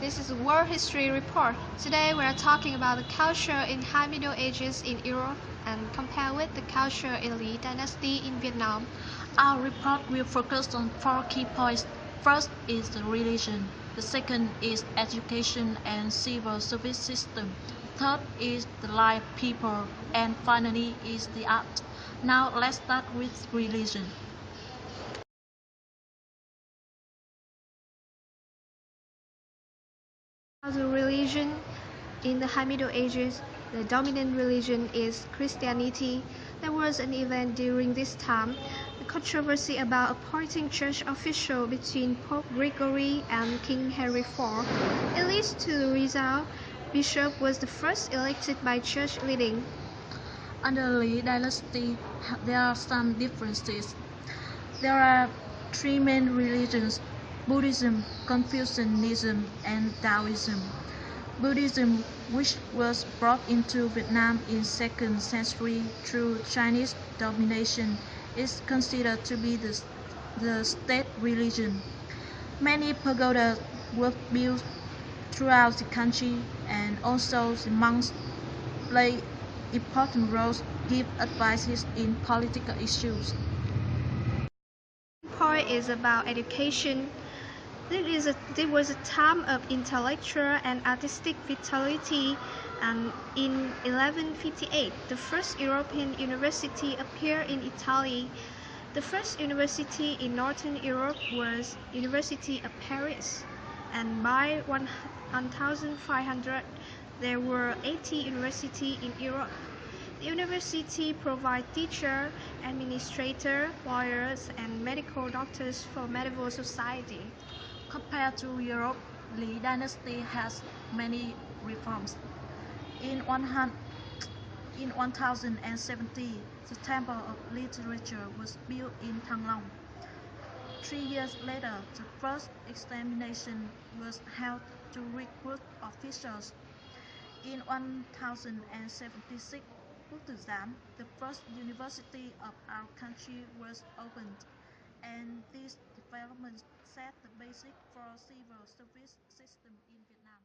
This is World History Report. Today we are talking about the culture in High Middle Ages in Europe and compare with the culture in Lý Dynasty in Vietnam. Our report will focus on four key points. First is the religion. The second is education and civil service system. Third is the life people, and finally is the art. Now let's start with religion. The religion in the High Middle Ages, the dominant religion is Christianity. There was an event during this time, the controversy about appointing church official between Pope Gregory and King Henry IV. It leads to the result. Bishop was the first elected by church leading. Under Lý Dynasty, there are some differences. There are three main religions: Buddhism, Confucianism, and Taoism. Buddhism, which was brought into Vietnam in 2nd century through Chinese domination, is considered to be the state religion. Many pagodas were built throughout the country, and also the monks play important roles, give advices in political issues. Point is about education. There was a time of intellectual and artistic vitality, and in 1158, the first European university appeared in Italy. The first university in Northern Europe was University of Paris, and by 1500, there were 80 universities in Europe. The university provides teachers, administrators, lawyers, and medical doctors for medieval society. Compared to Europe, Lý Dynasty has many reforms. In 1070, the Temple of Literature was built in Thăng Long. 3 years later, the first examination was held to recruit officials. In 1076, the first university of our country was opened, and these developments set the basic for civil service system in Vietnam.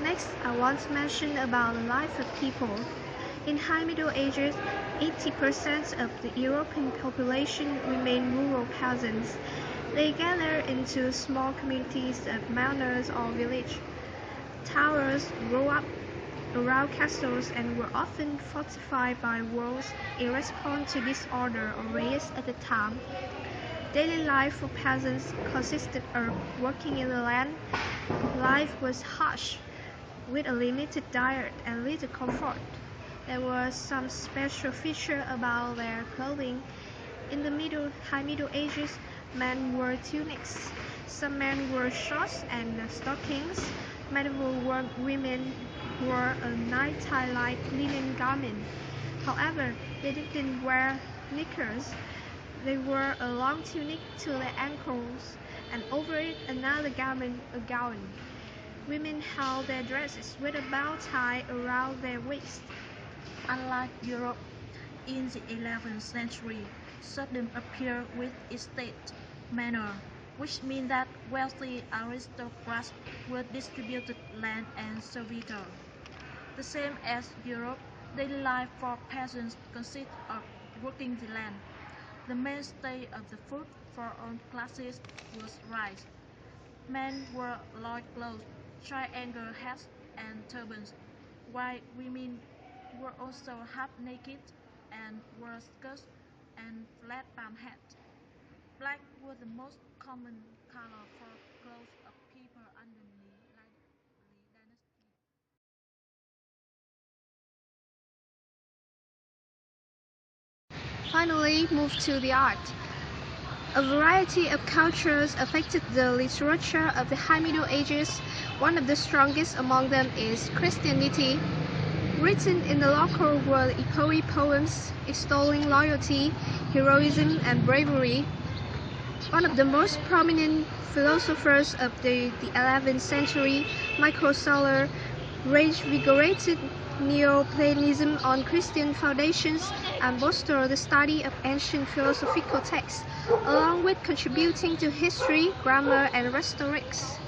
Next, I want to mention about the life of people. In High Middle Ages, 80% of the European population remained rural peasants. They gathered into small communities of manors or villages. Towers grew up around castles and were often fortified by walls in response to disorder or riots at the time. Daily life for peasants consisted of working in the land. Life was harsh, with a limited diet and little comfort. There was some special feature about their clothing. In the High Middle Ages, men wore tunics. Some men wore shorts and stockings. Medieval women wore a nightie-like linen garment. However, they didn't wear knickers. They wore a long tunic to their ankles, and over it another garment, a gown. Women held their dresses with a bow tie around their waist. Unlike Europe, in the 11th century, serfdom appeared with estate manor, which means that wealthy aristocrats were distributed land and servitor. The same as Europe, daily life for peasants consists of working the land. The mainstay of the food for all classes was rice. Men wore loincloths, triangle hats, and turbans, while women were also half naked and wore skirts and flat palm hats. Black was the most common color for clothes of people under Lý Dynasty. Finally, move to the art. A variety of cultures affected the literature of the High Middle Ages. One of the strongest among them is Christianity. Written in the local were epoetic poems extolling loyalty, heroism, and bravery. One of the most prominent philosophers of the 11th century, Michael Solar, reinvigorated Neoplatonism on Christian foundations and bolstered the study of ancient philosophical texts. along with contributing to history, grammar, and rhetorics.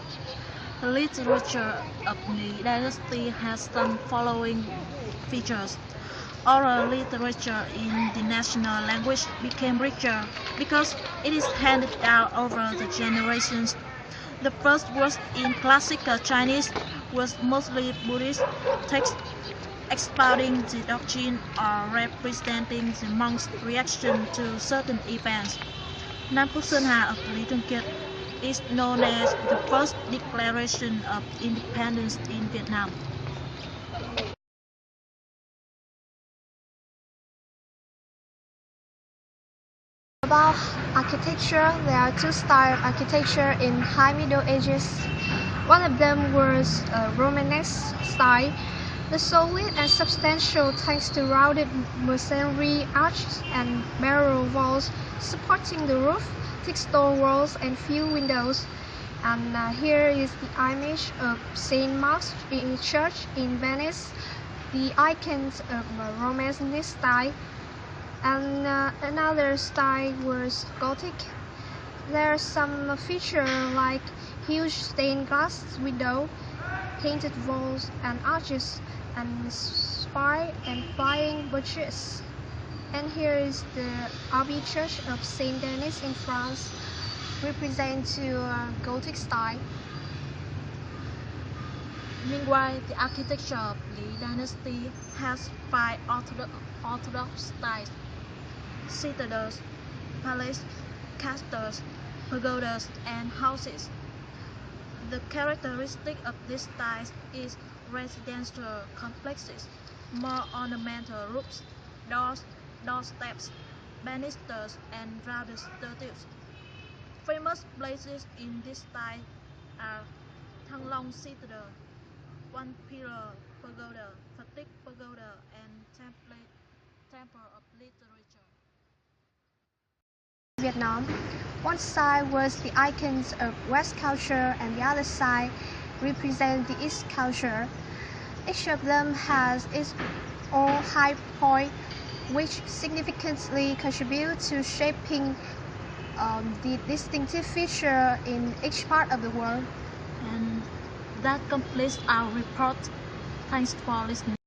The literature of the dynasty has some following features. Oral literature in the national language became richer because it is handed down over the generations. The first works in classical Chinese was mostly Buddhist texts expounding the doctrine or representing the monk's reaction to certain events. Nam Quốc Sơn Hà of Lý Thường Kiệt is known as the first declaration of independence in Vietnam. About architecture, there are two styles of architecture in High Middle Ages. One of them was a Romanesque style, the solid and substantial thanks to rounded masonry arches and barrel walls supporting the roof, thick stone walls and few windows. And here is the image of Saint Mark's Church in Venice, the icons of Romanesque style. And another style was Gothic. There are some features like huge stained glass window, painted walls and arches, and spire and flying bridges. And here is the Abbey Church of Saint Denis in France, represent to Gothic style. Meanwhile, the architecture of the dynasty has five orthodox styles: citadels, palaces, castles, pagodas, and houses. The characteristic of these styles is residential complexes, more ornamental roofs, doors, doorsteps, banisters, and rounded statues. Famous places in this style are Thăng Long Citadel, One Pillar Pagoda, Fatigue Pagoda, and Temple of Literature. Vietnam. One side was the icons of West culture and the other side represent the East culture. Each of them has its own high point, which significantly contribute to shaping the distinctive feature in each part of the world. And that completes our report. Thanks for listening.